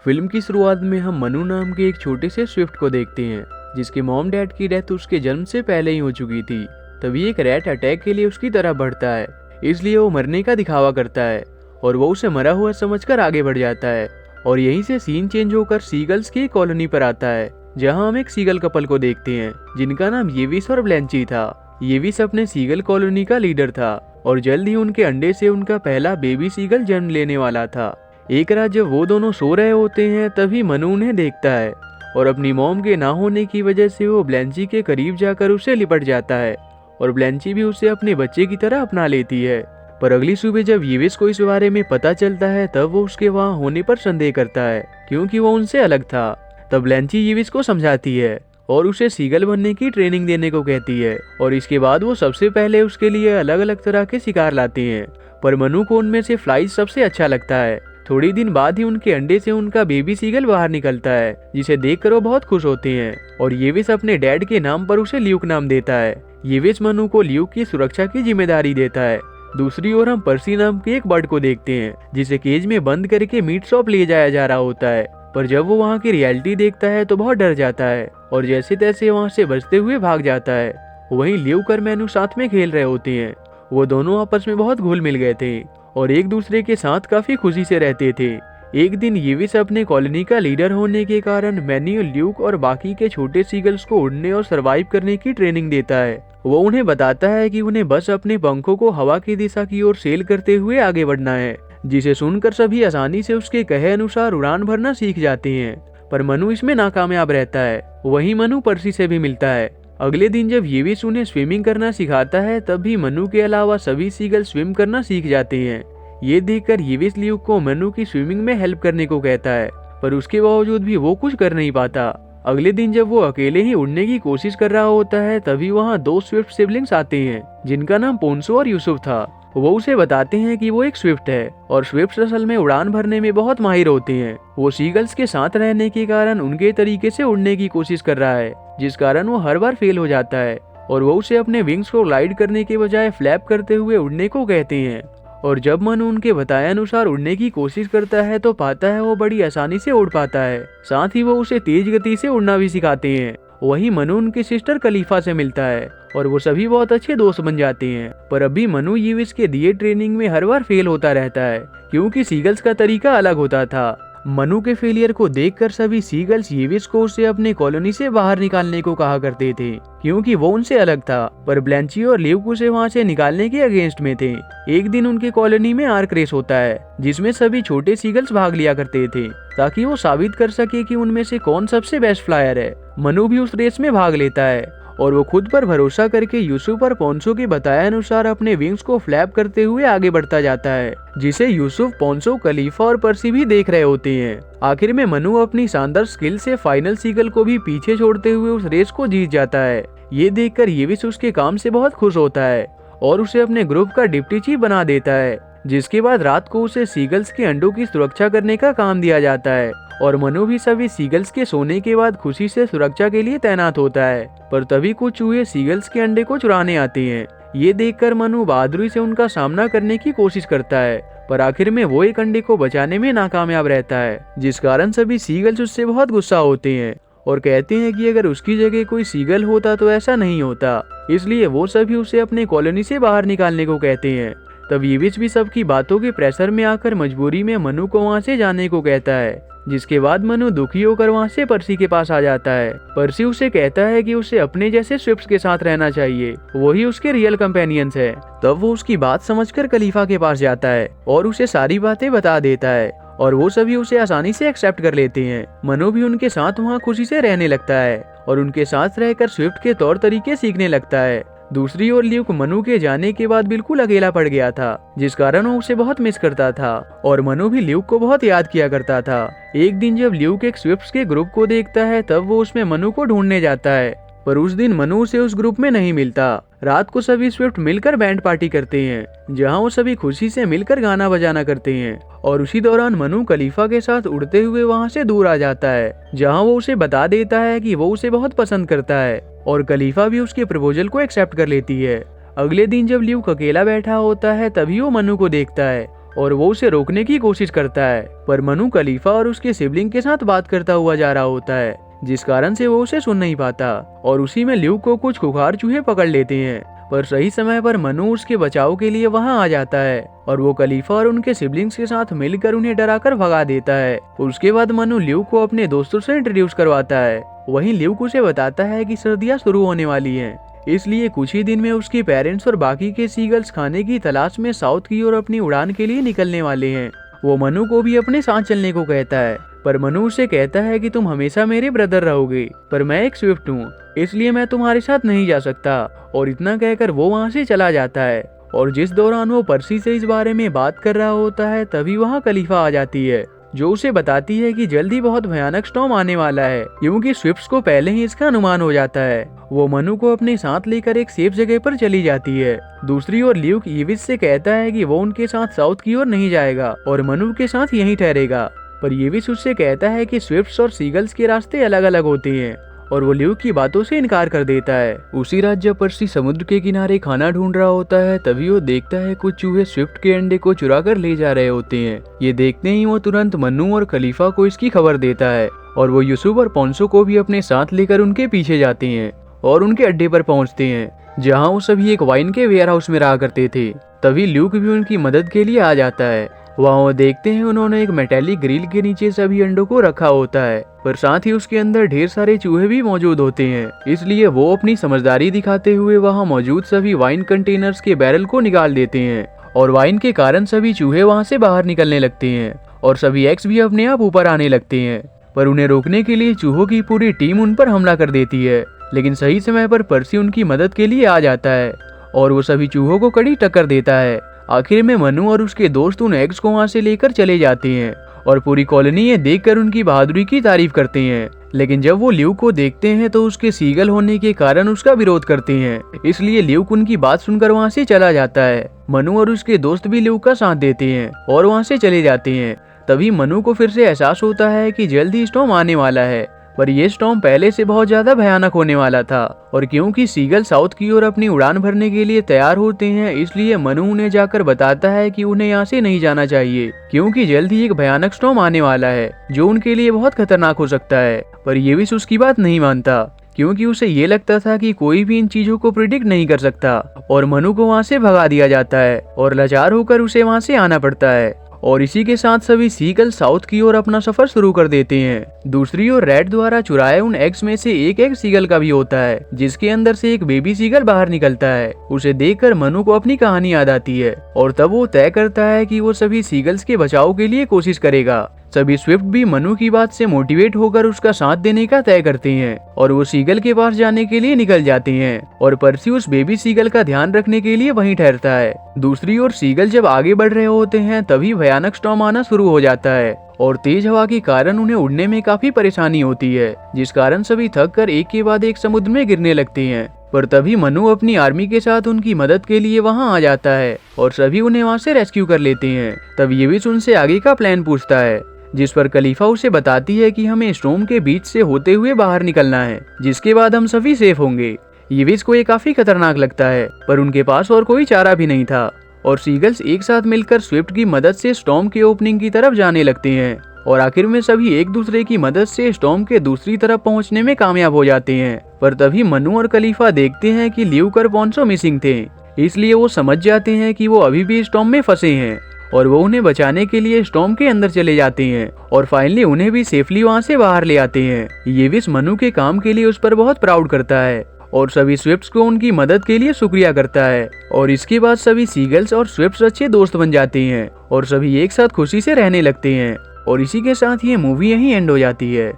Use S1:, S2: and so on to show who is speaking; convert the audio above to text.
S1: Film की शुरुआत में हम मनु नाम के एक छोटे से स्विफ्ट को देखते हैं जिसके मॉम डैड की डेथ उसके जन्म से पहले ही हो चुकी थी। तभी एक रैट अटैक के लिए उसकी तरफ बढ़ता है, इसलिए वो मरने का दिखावा करता है और वो उसे मरा हुआ समझकर आगे बढ़ जाता है। और यहीं से सीन चेंज होकर सीगल्स की कॉलोनी पर आता है, जहां हम एक सीगल कपल को देखते हैं जिनका नाम येविस और ब्लैंची था। येविस अपने सीगल कॉलोनी का लीडर था और जल्द ही उनके अंडे से उनका पहला बेबी सीगल जन्म लेने वाला था। एक रात जब वो दोनों सो रहे होते हैं तभी मनु उन्हें देखता है और अपनी मॉम के ना होने की वजह से वो ब्लैंची के करीब जाकर उसे लिपट जाता है और ब्लैंची भी उसे अपने बच्चे की तरह अपना लेती है। पर अगली सुबह जब येविस को इस बारे में पता चलता है तब वो उसके वहाँ होने पर संदेह करता है क्योंकि वो उनसे अलग था। तब ब्लैंची येविस को समझाती है और उसे सीगल बनने की ट्रेनिंग देने को कहती है और इसके बाद वो सबसे पहले उसके लिए अलग अलग तरह के शिकार लाते हैं। पर मनु को उनमें से फ्लाइज सबसे अच्छा लगता है। थोड़ी दिन बाद ही उनके अंडे से उनका बेबी सीगल बाहर निकलता है जिसे देखकर वो बहुत खुश होते हैं और येविस अपने डैड के नाम पर उसे ल्यूक नाम देता है। येविस मनु को ल्यूक की सुरक्षा की जिम्मेदारी देता है। दूसरी ओर हम पर्सी नाम के एक बर्ड को देखते हैं जिसे केज में बंद करके मीट शॉप ले जाया जा रहा होता है। पर जब वो वहाँ की रियलिटी देखता है तो बहुत डर जाता है और जैसे तैसे वहाँ से बचते हुए भाग जाता है। वहीं ल्यूक और मैनू साथ में खेल रहे होते हैं। वो दोनों आपस में बहुत घुल मिल गए थे और एक दूसरे के साथ काफी खुशी से रहते थे। एक दिन येविस अपने कॉलोनी का लीडर होने के कारण मैन्यू, ल्यूक और बाकी के छोटे सीगल्स को उड़ने और सरवाइव करने की ट्रेनिंग देता है। वो उन्हें बताता है कि उन्हें बस अपने पंखों को हवा की दिशा की ओर सेल करते हुए आगे बढ़ना है, जिसे सुनकर सभी आसानी से उसके कहे अनुसार उड़ान भरना सीख जाते हैं। पर मनु इसमें नाकामयाब रहता है। वहीं मनु पर्सी से भी मिलता है। अगले दिन जब येविस उन्हें स्विमिंग करना सिखाता है तब भी मनु के अलावा सभी सीगल स्विम करना सीख जाते हैं। ये देखकर येविस ल्यूक को मनु की स्विमिंग में हेल्प करने को कहता है, पर उसके बावजूद भी वो कुछ कर नहीं पाता। अगले दिन जब वो अकेले ही उड़ने की कोशिश कर रहा होता है तभी वहाँ दो स्विफ्ट सिबलिंग्स आते हैं जिनका नाम पोन्सो और यूसुफ था। वो उसे बताते हैं कि वो एक स्विफ्ट है और स्विफ्ट असल में उड़ान भरने में बहुत माहिर होते हैं। वो सीगल्स के साथ रहने के कारण उनके तरीके से उड़ने की कोशिश कर रहा है, जिस कारण वो हर बार फेल हो जाता है और वो उसे अपने विंग्स को ग्लाइड करने के बजाय फ्लैप करते हुए उड़ने को कहते हैं। और जब मनु उनके बताए अनुसार उड़ने की कोशिश करता है तो पाता है वो बड़ी आसानी से उड़ पाता है। साथ ही वो उसे तेज गति से उड़ना भी सिखाते हैं। वहीं मनु उनकी सिस्टर खलीफा से मिलता है और वो सभी बहुत अच्छे दोस्त बन जाते हैं। पर अभी मनु येविस के दिए ट्रेनिंग में हर बार फेल होता रहता है क्योंकि सीगल्स का तरीका अलग होता था। मनु के फेलियर को देखकर सभी सीगल्स येविस को उसे अपने कॉलोनी से बाहर निकालने को कहा करते थे क्योंकि वो उनसे अलग था। पर ब्लैंची और ल्यूक उसे वहाँ से निकालने के अगेंस्ट में थे। एक दिन उनके कॉलोनी में आर्क रेस होता है जिसमें सभी छोटे सीगल्स भाग लिया करते थे ताकि वो साबित कर सके कि उनमें से कौन सबसे बेस्ट फ्लायर है। मनु भी उस रेस में भाग लेता है और वो खुद पर भरोसा करके यूसुफ और पोन्सो के बताए अनुसार अपने विंग्स को फ्लैप करते हुए आगे बढ़ता जाता है, जिसे यूसुफ, पोन्सो, खलीफा और पर्सी भी देख रहे होते हैं। आखिर में मनु अपनी शानदार स्किल से फाइनल सीगल को भी पीछे छोड़ते हुए उस रेस को जीत जाता है। ये देखकर येविस उसके काम से बहुत खुश होता है और उसे अपने ग्रुप का डिप्टी चीफ बना देता है, जिसके बाद रात को उसे सीगल्स के अंडों की सुरक्षा करने का काम दिया जाता है। और मनु भी सभी सीगल्स के सोने के बाद खुशी से सुरक्षा के लिए तैनात होता है। पर तभी कुछ चूहे सीगल्स के अंडे को चुराने आते हैं। ये देखकर मनु बहादुरी से उनका सामना करने की कोशिश करता है, पर आखिर में वो एक अंडे को बचाने में नाकामयाब रहता है, जिस कारण सभी सीगल्स उससे बहुत गुस्सा होते हैं और कहते हैं कि अगर उसकी जगह कोई सीगल होता तो ऐसा नहीं होता। इसलिए वो सभी उसे अपने कॉलोनी से बाहर निकालने को कहते हैं। तब येविस भी सबकी बातों के प्रेशर में आकर मजबूरी में मनु को वहाँ से जाने को कहता है, जिसके बाद मनु दुखी होकर वहाँ से पर्सी के पास आ जाता है। पर्सी उसे कहता है कि उसे अपने जैसे स्विफ्ट्स के साथ रहना चाहिए, वही उसके रियल कंपेनियंस है। तब वो उसकी बात समझकर खलीफा के पास जाता है और उसे सारी बातें बता देता है और वो सभी उसे आसानी से एक्सेप्ट कर लेते हैं। मनु भी उनके साथ वहाँ खुशी से रहने लगता है और उनके साथ रहकर स्विफ्ट के तौर तरीके सीखने लगता है। दूसरी ओर ल्यूक मनु के जाने के बाद बिल्कुल अकेला पड़ गया था, जिस कारण वो उसे बहुत मिस करता था और मनु भी ल्यूक को बहुत याद किया करता था। एक दिन जब ल्यूक एक स्विफ्ट्स के ग्रुप को देखता है तब वो उसमें मनु को ढूंढने जाता है, पर उस दिन मनु उसे उस ग्रुप में नहीं मिलता। रात को सभी स्विफ्ट मिलकर बैंड पार्टी करते हैं जहां वो सभी खुशी से मिलकर गाना बजाना करते हैं और उसी दौरान मनु खलीफा के साथ उड़ते हुए वहां से दूर आ जाता है, जहां वो उसे बता देता है कि वो उसे बहुत पसंद करता है और खलीफा भी उसके प्रपोजल को एक्सेप्ट कर लेती है। अगले दिन जब ल्यूक अकेला बैठा होता है तभी वो मनु को देखता है और वो उसे रोकने की कोशिश करता है, पर मनु खलीफा और उसके सिबलिंग के साथ बात करता हुआ जा रहा होता है, जिस कारण से वो उसे सुन नहीं पाता। और उसी में ल्यूक को कुछ खुखार चूहे पकड़ लेते हैं, पर सही समय पर मनु उसके बचाव के लिए वहां आ जाता है और वो खलीफा और उनके सिबलिंग्स के साथ मिलकर उन्हें डराकर भगा देता है। उसके बाद मनु ल्यूक को अपने दोस्तों से इंट्रोड्यूस करवाता है। वहीं ल्यूक उसे बताता है कि सर्दियां शुरू होने वाली हैं, इसलिए कुछ ही दिन में उसके पेरेंट्स और बाकी के सीगल्स खाने की तलाश में साउथ की ओर अपनी उड़ान के लिए निकलने वाले हैं। वो मनु को भी अपने साथ चलने को कहता है, पर मनु उसे कहता है कि तुम हमेशा मेरे ब्रदर रहोगे, पर मैं एक स्विफ्ट हूँ, इसलिए मैं तुम्हारे साथ नहीं जा सकता। और इतना कहकर वो वहाँ से चला जाता है। और जिस दौरान वो पर्सी से इस बारे में बात कर रहा होता है, तभी वहाँ खलीफा आ जाती है, जो उसे बताती है कि जल्दी बहुत भयानक स्टॉर्म आने वाला है, क्योंकि स्विफ्ट्स को पहले ही इसका अनुमान हो जाता है। वो मनु को अपने साथ लेकर एक सेफ जगह पर चली जाती है। दूसरी ओर ल्यूक ईविस से कहता है कि वो उनके साथ साउथ की ओर नहीं जाएगा और मनु के साथ यहीं ठहरेगा, पर ईविस उससे कहता है कि स्विफ्ट्स और सीगल्स के रास्ते अलग अलग होते हैं और वो ल्यूक की बातों से इनकार कर देता है। उसी रात जब पर्सी समुद्र के किनारे खाना ढूंढ रहा होता है, तभी वो देखता है कुछ चूहे स्विफ्ट के अंडे को चुरा कर ले जा रहे होते हैं। ये देखते ही वो तुरंत मन्नू और खलीफा को इसकी खबर देता है और वो यूसुफ और पोंसो को भी अपने साथ लेकर उनके पीछे जाते हैं और उनके अड्डे पर पहुंचते हैं, जहां वो सभी एक वाइन के वेयर हाउस में रहा करते थे। तभी ल्यूक भी उनकी मदद के लिए आ जाता है। वहाँ वो देखते हैं उन्होंने एक मेटालिक ग्रिल के नीचे सभी अंडों को रखा होता है, पर साथ ही उसके अंदर ढेर सारे चूहे भी मौजूद होते हैं। इसलिए वो अपनी समझदारी दिखाते हुए वहाँ मौजूद सभी वाइन कंटेनर्स के बैरल को निकाल देते हैं और वाइन के कारण सभी चूहे वहाँ से बाहर निकलने लगते हैं और सभी एग्स भी अपने आप ऊपर आने लगते हैं। पर उन्हें रोकने के लिए चूहों की पूरी टीम उन पर हमला कर देती है, लेकिन सही समय पर पर्सी उनकी मदद के लिए आ जाता है और वो सभी चूहों को कड़ी टक्कर देता है। आखिर में मनु और उसके दोस्त उन एग्स को वहाँ से लेकर चले जाते हैं और पूरी कॉलोनी ये देखकर उनकी बहादुरी की तारीफ करते हैं। लेकिन जब वो ल्यूक को देखते हैं तो उसके सीगल होने के कारण उसका विरोध करते हैं, इसलिए ल्यूक उनकी बात सुनकर वहाँ से चला जाता है। मनु और उसके दोस्त भी ल्यूक का साथ देते हैं और वहाँ से चले जाते हैं। तभी मनु को फिर से एहसास होता है कि जल्दी स्टॉर्म आने वाला है, पर यह स्टॉर्म पहले से बहुत ज्यादा भयानक होने वाला था। और क्योंकि सीगल साउथ की ओर अपनी उड़ान भरने के लिए तैयार होते हैं, इसलिए मनु उन्हें जाकर बताता है कि उन्हें यहाँ से नहीं जाना चाहिए, क्योंकि जल्द ही एक भयानक स्टॉर्म आने वाला है जो उनके लिए बहुत खतरनाक हो सकता है। पर येविस उसकी बात नहीं मानता, क्योंकि उसे ये लगता था कि कोई भी इन चीजों को प्रिडिक्ट नहीं कर सकता और मनु को वहाँ से भगा दिया जाता है और लाचार होकर उसे वहाँ से आना पड़ता है। और इसी के साथ सभी सीगल साउथ की ओर अपना सफर शुरू कर देते हैं। दूसरी ओर रैट द्वारा चुराए उन एग्स में से एक एग सीगल का भी होता है, जिसके अंदर से एक बेबी सीगल बाहर निकलता है। उसे देखकर मनु को अपनी कहानी याद आती है और तब वो तय करता है कि वो सभी सीगल्स के बचाव के लिए कोशिश करेगा। सभी स्विफ्ट भी मनु की बात से मोटिवेट होकर उसका साथ देने का तय करते हैं और वो सीगल के पास जाने के लिए निकल जाते हैं और पर्सी उस बेबी सीगल का ध्यान रखने के लिए वहीं ठहरता है। दूसरी ओर सीगल जब आगे बढ़ रहे होते हैं, तभी भयानक स्टॉर्म आना शुरू हो जाता है और तेज हवा के कारण उन्हें उड़ने में काफी परेशानी होती है, जिस कारण सभी थक कर एक के बाद एक समुद्र में गिरने लगते हैं। पर तभी मनु अपनी आर्मी के साथ उनकी मदद के लिए वहां आ जाता है और सभी उन्हें वहां से रेस्क्यू कर लेते हैं। तब येविस उनसे आगे का प्लान पूछता है, जिस पर खलीफा उसे बताती है कि हमें स्टॉर्म के बीच से होते हुए बाहर निकलना है, जिसके बाद हम सभी सेफ होंगे। येविस को ये काफी खतरनाक लगता है, पर उनके पास और कोई चारा भी नहीं था और सीगल्स एक साथ मिलकर स्विफ्ट की मदद से स्टॉर्म के ओपनिंग की तरफ जाने लगते हैं और आखिर में सभी एक दूसरे की मदद से स्टॉर्म के दूसरी तरफ पहुंचने में कामयाब हो जाते हैं। पर तभी मनु और खलीफा देखते हैं कि ल्यूक और पोंसो मिसिंग थे, इसलिए वो समझ जाते हैं कि वो अभी भी स्टॉर्म में फंसे हैं और वो उन्हें बचाने के लिए स्टॉर्म के अंदर चले जाते हैं और फाइनली उन्हें भी सेफली वहां से बाहर ले आते हैं। येविस मनु के काम के लिए उस पर बहुत प्राउड करता है और सभी स्विफ्ट्स को उनकी मदद के लिए शुक्रिया करता है और इसके बाद सभी सीगल्स और स्विफ्ट्स अच्छे दोस्त बन जाते हैं और सभी एक साथ खुशी से रहने लगते हैं। और इसी के साथ ये मूवी यहीं एंड हो जाती है।